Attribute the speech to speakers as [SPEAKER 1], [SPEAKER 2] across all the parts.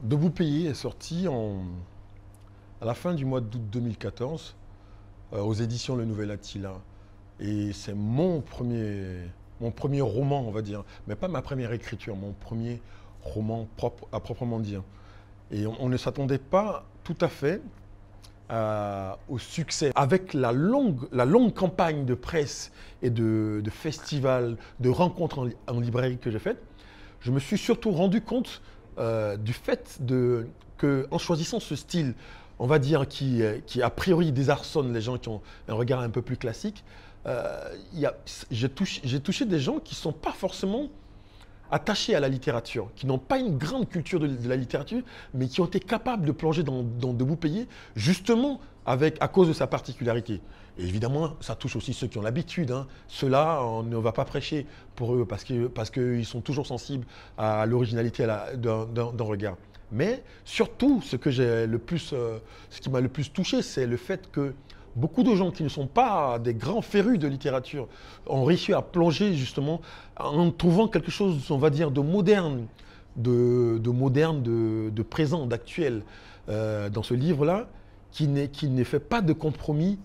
[SPEAKER 1] Debout payé est sorti à la fin du mois d'août 2014 aux éditions Le Nouvel Attila. Et c'est mon premier roman, on va dire, mais pas ma première écriture, mon premier roman propre, à proprement dire. Et on ne s'attendait pas tout à fait au succès. Avec la longue campagne de presse et de festivals, de rencontres en librairie que j'ai faites, je me suis surtout rendu compte du fait qu'en choisissant ce style, on va dire, qui a priori désarçonne les gens qui ont un regard un peu plus classique, j'ai touché des gens qui ne sont pas forcément attachés à la littérature, qui n'ont pas une grande culture de la littérature, mais qui ont été capables de plonger dans Debout payé, justement à cause de sa particularité. Et évidemment, ça touche aussi ceux qui ont l'habitude, hein. Ceux-là, on ne va pas prêcher pour eux parce qu'ils sont toujours sensibles à l'originalité d'un regard. Mais surtout, ce qui m'a le plus touché, c'est le fait que beaucoup de gens qui ne sont pas des grands férus de littérature ont réussi à plonger justement en trouvant quelque chose, on va dire, de moderne, de présent, d'actuel dans ce livre-là, qui ne fait pas de compromis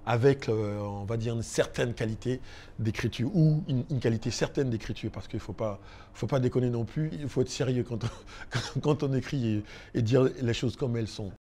[SPEAKER 1] avec, on va dire, une certaine qualité d'écriture ou une qualité certaine d'écriture, parce qu'il faut pas déconner non plus, il faut être sérieux quand on écrit et dire les choses comme elles sont.